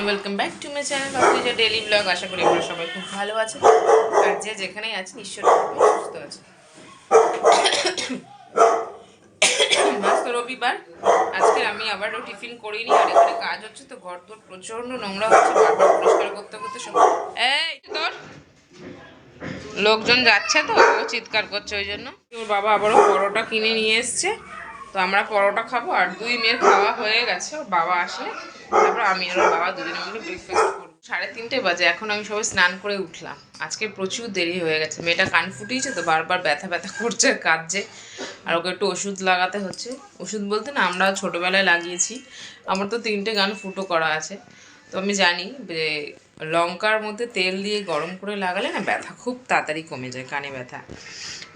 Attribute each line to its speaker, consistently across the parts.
Speaker 1: Welcome back to my channel Afiza daily blog. আশা করি আপনারা সবাই খুব ভালো আছেন, আর যে যেখানেই আছেন ঈশ্বরের কৃপায় সুস্থ আছেন। আজ তো রবিবার, আজকে আমি আবারও টিফিন করিনি, আর এখানে কাজ হচ্ছে তো ঘর তোর প্রচণ্ড নোংরা হচ্ছে, বারবার পরিষ্কার করতে করতে সব তোর লোকজন যাচ্ছে তো ও চিৎকার করছে, ওই জন্য ওর বাবা আবারও পরোটা কিনে নিয়ে এসছে। তো আমরা পরোটা খাবো, আর দুই মেয়ের খাওয়া হয়ে গেছে, ওর বাবা আসলে তারপর আমি আর ওর বাবা দুজনে মিলে ব্রেকফাস্ট করবো। 3:30 বাজে, এখন আমি সবাই স্নান করে উঠলাম। আজকে প্রচুর দেরি হয়ে গেছে, মেয়েটা কান ফুটিয়েছে তো বারবার ব্যথা ব্যথা করছে কাঁদছে, আর ওকে একটু ওষুধ লাগাতে হচ্ছে। ওষুধ বলতে না, আমরা ছোটোবেলায় লাগিয়েছি, আমার তো 3টে কান ফুটো করা আছে। তো আমি জানি যে লঙ্কার মধ্যে তেল দিয়ে গরম করে লাগালে না ব্যথা খুব তাড়াতাড়ি কমে যায়, কানে ব্যথা।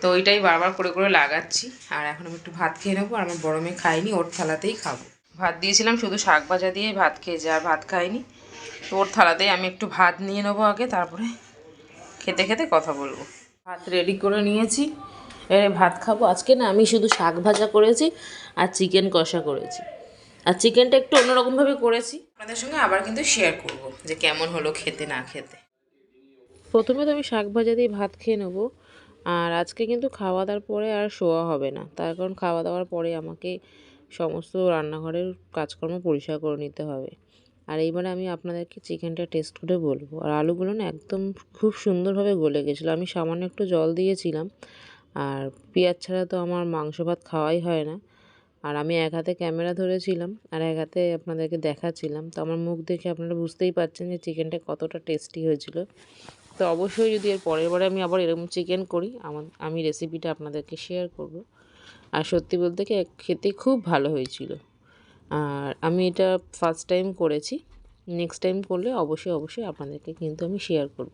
Speaker 1: তো ওইটাই বারবার করে করে লাগাচ্ছি। আর এখন আমি একটু ভাত খেয়ে নেবো, আর আমার বড় মেয়ে খাইনি, ওর থালাতেই খাবো। ভাত দিয়েছিলাম শুধু শাক ভাজা দিয়ে ভাত খেয়েছে, আর ভাত খাইনি। তো ওর থালাতেই আমি একটু ভাত নিয়ে নেবো আগে, তারপরে খেতে খেতে কথা বলবো। ভাত রেডি করে নিয়েছি, ভাত খাবো। আজকে না আমি শুধু শাক ভাজা করেছি আর চিকেন কষা করেছি, আর চিকেনটা একটু অন্যরকমভাবে করেছি, আপনাদের সঙ্গে আবার কিন্তু শেয়ার করব যে কেমন হলো খেতে না খেতে। প্রথমে তো আমি শাক ভাজা দিয়ে ভাত খেয়ে নেবো, আর আজকে কিন্তু খাওয়া দাওয়ার পরে আর শোয়া হবে না, তার কারণ খাওয়া দাওয়ার পরে আমাকে সমস্ত রান্নাঘরের কাজকর্ম পরিষ্কার করে নিতে হবে। আর এইবারে আমি আপনাদেরকে চিকেনটা টেস্ট করে বলবো। আর আলুগুলো না একদম খুব সুন্দরভাবে গলে গেছিলো, আমি সামান্য একটু জল দিয়েছিলাম। আর পেঁয়াজ ছাড়া তো আমার মাংস ভাত খাওয়াই হয় না। আর আমি এক হাতে ক্যামেরা ধরেছিলাম আর এক হাতে আপনাদেরকে দেখাচ্ছিলাম, তো আমার মুখ দেখে আপনারা বুঝতেই পারছেন যে চিকেনটা কতটা টেস্টি হয়েছিল। তো অবশ্যই যদি এর পরের বারে আমি আবার এরকম চিকেন করি, আমি রেসিপিটা আপনাদেরকে শেয়ার করব। আর সত্যি বলতে কি খেতে খুব ভালো হয়েছিল, আর আমি এটা ফার্স্ট টাইম করেছি, নেক্সট টাইম করলে অবশ্যই আপনাদেরকে কিন্তু আমি শেয়ার করব।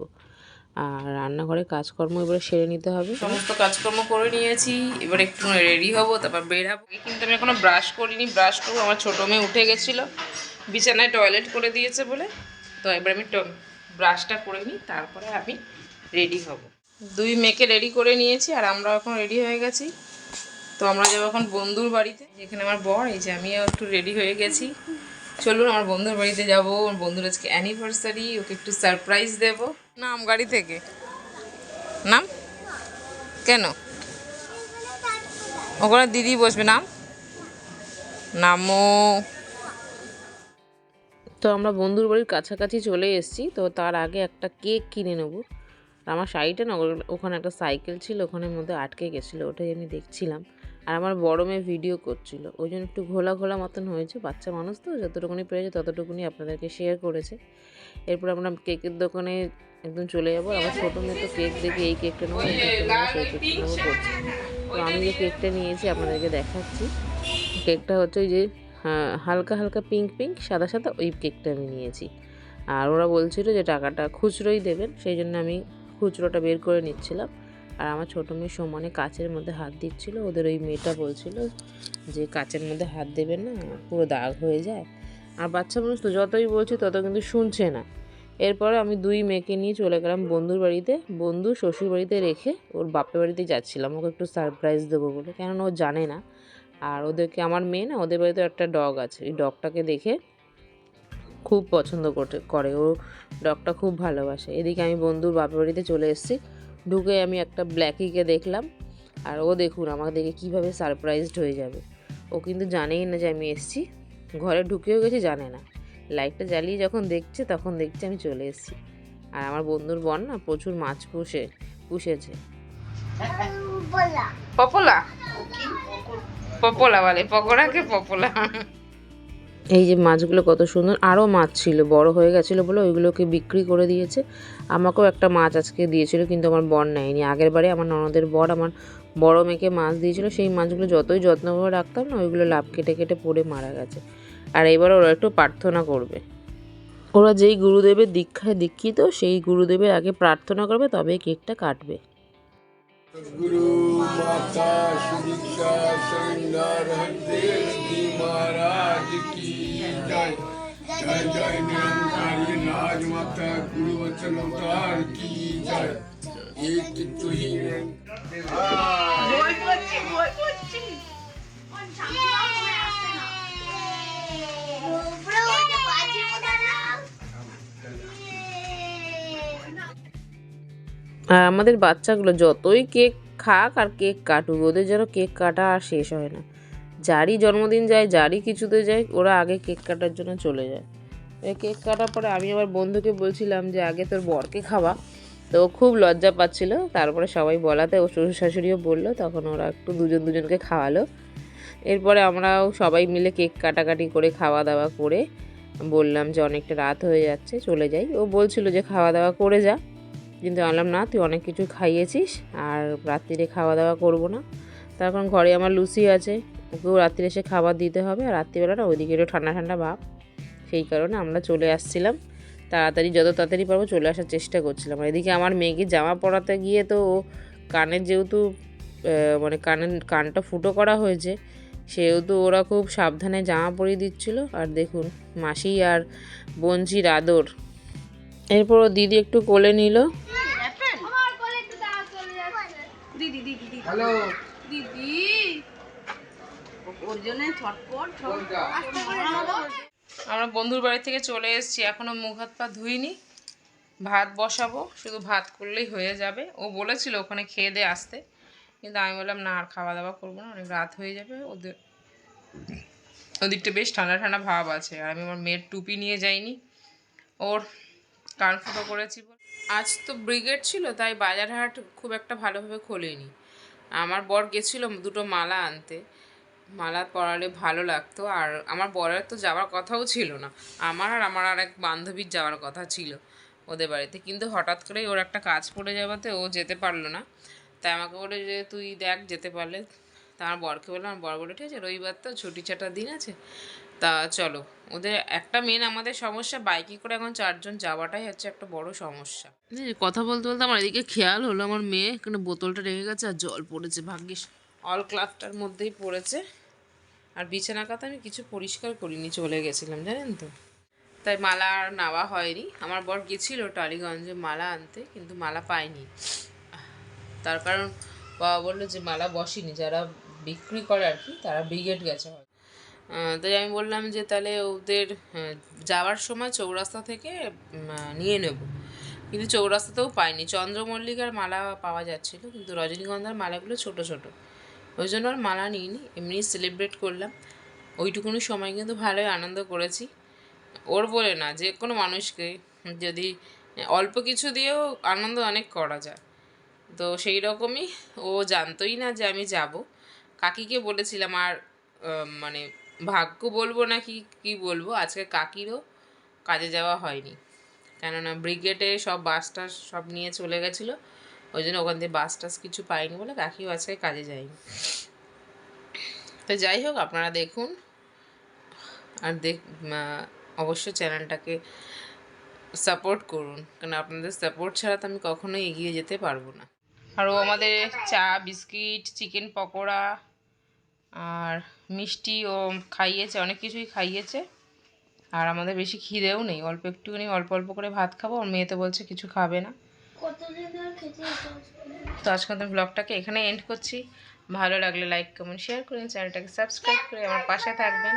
Speaker 1: আর রান্নাঘরে কাজকর্ম এবারে সেরে নিতে হবে। সমস্ত কাজকর্ম করে নিয়েছি, এবার একটু রেডি হবো, তারপর বেরাবো। কিন্তু আমি এখনো ব্রাশ করিনি, ব্রাশ করবো। আমার ছোটো মেয়ে উঠে গেছিলো, বিছানায় টয়লেট করে দিয়েছে বলে। তো এবার আমি ব্রাশটা করে নিই, তারপরে আমি রেডি হব। দুই মেয়েকে রেডি করে নিয়েছি, আর আমরা এখন রেডি হয়ে গেছি। তো আমরা যাবো এখন বন্ধুর বাড়িতে, যেখানে আমার বর, এই যে আমিও একটু রেডি হয়ে গেছি। চলুন আমার বন্ধুর বাড়িতে যাবো। আমার বন্ধুর আজকে অ্যানিভার্সারি, ওকে একটু সারপ্রাইজ দেবো। নাম গাড়ি থেকে নাম, কেন ওখানে দিদি বসবে, নাম নামো। তো আমরা বন্ধুর বাড়ির কাছাকাছি চলে এসেছি। তো তার আগে একটা কেক কিনে নেবো। আমার শাড়িটা না, ওখানে একটা সাইকেল ছিল, ওখানের মধ্যে আটকে গেছিলো, ওটাই আমি দেখছিলাম। আর আমার বড় মেয়ে ভিডিও করছিল, ওই জন্য একটু ঘোলা ঘোলা মতন হয়েছে। বাচ্চা মানুষ তো যতটুকুনি পেরেছে ততটুকুনি আপনাদেরকে শেয়ার করেছে। এরপর আমরা কেকের দোকানে একদম চলে যাবো। আমার ছোটো মেয়ে তো কেক দেখে এই কেকটা নেবো, এই কেকটা নেবো, সেই কেকটা নেবো করছে। তো আমি যে কেকটা নিয়েছি আপনাদেরকে দেখাচ্ছি। কেকটা হচ্ছে ওই যে হালকা হালকা পিঙ্ক পিঙ্ক সাদা সাদা, ওই কেকটা আমি নিয়েছি। আর ওরা বলছিল যে টাকাটা খুচরোই দেবেন, সেই জন্য আমি খুচরোটা বের করে নিচ্ছিলাম। আর আমার ছোটো মেয়ে সমানে কাচের মধ্যে হাত দিচ্ছিল, ওদের ওই মেয়েটা বলছিল যে কাচের মধ্যে হাত দেবেন না, পুরো দাগ হয়ে যায়। আর বাচ্চা মানুষ তো যতই বলছি তত কিন্তু শুনছে না। এরপরে আমি দুই মেয়েকে নিয়ে চলে গেলাম বন্ধুর বাড়িতে। বন্ধু শ্বশুর বাড়িতে রেখে ওর বাপের বাড়িতে যাচ্ছিলাম, ওকে একটু সারপ্রাইজ দেবো বলে, কেননা ও জানে না। আর ওদেরকে, আমার মেয়ে না, ওদের বাড়িতে একটা ডগ আছে, ওই ডগটাকে দেখে খুব পছন্দ করে ও, ডগটা খুব ভালোবাসে। এদিকে আমি বন্ধুর বাপের বাড়িতে চলে এসেছি। ঢুকে আমি একটা ব্ল্যাকিকে দেখলাম, আর ও দেখুন আমাকে দেখে কীভাবে সারপ্রাইজড হয়ে যাবে। ও কিন্তু জানেই না যে আমি এসেছি, ঘরে ঢুকেও গেছি জানে না। লাইটটা জ্বালিয়ে যখন দেখছে তখন দেখছে আমি চলে এসেছি। আর আমার বন্ধুর বোন না প্রচুর মাছ পুষেছে। পপোলা পপোলা বলে, পকোড়াকে পপোলা। এই যে মাছগুলো কত সুন্দর, আরও মাছ ছিল, বড় হয়ে গেছিলো বলে ওইগুলোকে বিক্রি করে দিয়েছে। আমাকেও একটা মাছ আজকে দিয়েছিল, কিন্তু আমার বর নেয়নি। আগের বারে আমার ননদের বর আমার বড় মেয়েকে মাছ দিয়েছিল, সেই মাছগুলো যতই যত্ন করে রাখতাম না, ওইগুলো লাভ কেটে কেটে পড়ে মারা গেছে। আর এবার ওরা একটু প্রার্থনা করবে। ওরা যেই গুরুদেবের দীক্ষায় দীক্ষিত সেই গুরুদেবের আগে প্রার্থনা করবে, তবে কেকটা কাটবে।
Speaker 2: गुरु माता सुदीक्षा सविंदर हरदेव जी महाराज की जय। जय जय निरंकारी राज माता गुरु वचन अवतार की जय। एक तू ही
Speaker 1: আর আমাদের বাচ্চাগুলো যতই কেক খাক আর কেক কাটুক, ওদের যেন কেক কাটা আর শেষ হয় না। যারই জন্মদিন যায়, যারই কিছুতে যায়, ওরা আগে কেক কাটার জন্য চলে যায়। এই কেক কাটার পরে আমি আমার বন্ধুকে বলছিলাম যে আগে তোর বরকে খাওয়া, তো ও খুব লজ্জা পাচ্ছিল। তারপরে সবাই বলাতে ও শ্বশুর শাশুড়িও বললো, তখন ওরা একটু দুজনকে খাওয়ালো। এরপরে আমরাও সবাই মিলে কেক কাটাকাটি করে খাওয়া দাওয়া করে বললাম যে অনেকটা রাত হয়ে যাচ্ছে, চলে যাই। ও বলছিল যে খাওয়া দাওয়া করে যা, কিন্তু আনলাম না, তুই অনেক কিছু খাইয়েছিস আর রাত্রিরে খাওয়া দাওয়া করবো না। তার কারণ ঘরে আমার লুচি আছে, ওকেও রাত্রিরে এসে খাবার দিতে হবে। আর রাত্রিবেলা না ওইদিকে একটু ঠান্ডা ঠান্ডা ভাব, সেই কারণে আমরা চলে আসছিলাম। তাড়াতাড়ি যত তাড়াতাড়ি পারবো চলে আসার চেষ্টা করছিলাম। আর এদিকে আমার মেয়েকে জামা পরাতে গিয়ে তো ও কানের যেহেতু মানে কানটা ফুটো করা হয়েছে, সেহেতু ওরা খুব সাবধানে জামা পরিয়ে দিচ্ছিল। আর দেখুন মাসি আর বঞ্চির আদর। এরপর ও দিদি একটু কোলে নিল।
Speaker 2: হ্যালো
Speaker 3: দিদি ওর জন্য ছটপট
Speaker 1: আমরা বন্ধুর বাড়ি থেকে চলে এসেছি, এখনও মুখ হাত পা ধুইনি। ভাত বসাবো, শুধু ভাত করলেই হয়ে যাবে। ও বলেছিল ওখানে খেয়ে দিয়ে আসতে, কিন্তু আমি বললাম না, আর খাওয়া দাওয়া করবো না, অনেক রাত হয়ে যাবে। ওদিকটা বেশ ঠান্ডা ঠান্ডা ভাব আছে। আর আমি আমার মেয়ের টুপি নিয়ে যাইনি, ওর কান ফুটো করেছি। আজ তো ব্রিগেড ছিল, তাই বাজার হাট খুব একটা ভালোভাবে খোলেনি। আমার বর গেছিলো দুটো মালা আনতে, মালা পরালে ভালো লাগতো। আর আমার বরের তো যাওয়ার কথাও ছিল না, আমার আর এক বান্ধবীর যাওয়ার কথা ছিল ওদের বাড়িতে, কিন্তু হঠাৎ করেই ওর একটা কাজ পড়ে যাওয়াতে ও যেতে পারলো না। তাই আমাকে বলে যে তুই দেখ যেতে পারলে। তা আমার বরকে বললাম, আমার বর বলে ঠিক আছে, রবিবার তো ছুটি ছাটা দিন আছে, তা চলো। ওদের একটা মেন আমাদের সমস্যা, বাইকে করে এখন 4 জন যাওয়াটাই হচ্ছে একটা বড় সমস্যা। কথা বলতে বলতে আমার এদিকে খেয়াল হলো আমার মেয়ে এখানে বোতলটা রেখে গেছে আর জল পড়েছে, ভাগ্যিস অল ক্লাবটার মধ্যেই পড়েছে। আর বিছানা কাতা আমি কিছু পরিষ্কার করিনি, চলে গেছিলাম জানেন তো, তাই মালা আর নেওয়া হয়নি। আমার বর গেছিল টালিগঞ্জে মালা আনতে, কিন্তু মালা পায়নি। তার কারণ বাবা বললো যে মালা বসেনি, যারা বিক্রি করে আর কি, তারা ব্রিগেড গেছে হয়। তাই আমি বললাম যে তাহলে ওদের যাওয়ার সময় চৌরাস্তা থেকে নিয়ে নেব, কিন্তু চৌরাস্তাতেও পাইনি। চন্দ্রমল্লিকার মালা পাওয়া যাচ্ছিলো, কিন্তু রজনীগন্ধার মালাগুলো ছোট ছোট, ওই জন্য আর মালা নিইনি, এমনি সেলিব্রেট করলাম। ওইটুকুনি সময় কিন্তু ভালোই আনন্দ করেছি। ওর বলে না, যে কোনো মানুষকে যদি অল্প কিছু দিয়েও আনন্দ অনেক করা যায়, তো সেই রকমই। ও জানতোই না যে আমি যাব। কাকিকে বলেছিলাম, আর মানে ভাগ্য বলবো না কি বলবো, আজকে কাকিরও কাজে যাওয়া হয়নি, কেননা ব্রিগেডে সব বাস টাস সব নিয়ে চলে গেছিলো, ওই জন্য ওখান থেকে বাস টাস কিছু পাইনি বলে কাকিও আজকে কাজে যায়নি। তো যাই হোক, আপনারা দেখুন আর অবশ্যই চ্যানেলটাকে সাপোর্ট করুন, কারণ আপনাদের সাপোর্ট ছাড়া তো আমি কখনোই এগিয়ে যেতে পারবো না। আর ও আমাদের চা, বিস্কিট, চিকেন পকোড়া আর মিষ্টি ও খাইয়েছে, অনেক কিছুই খাইয়েছে। আর আমাদের বেশি খিদেও নেই, অল্প একটুখানি অল্প অল্প করে ভাত খাবো। ওর মেয়ে তো বলছে কিছু খাবে না। তো আজকে আমি ব্লগটাকে এখানে এন্ড করছি। ভালো লাগলে লাইক কমেন্ট শেয়ার করুন, চ্যানেলটাকে সাবস্ক্রাইব করে আমার পাশে থাকবেন।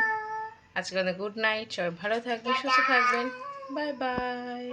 Speaker 1: আজকে গুড নাইট, সবাই ভালো থাকবেন, সুস্থ থাকবেন, বাই বাই।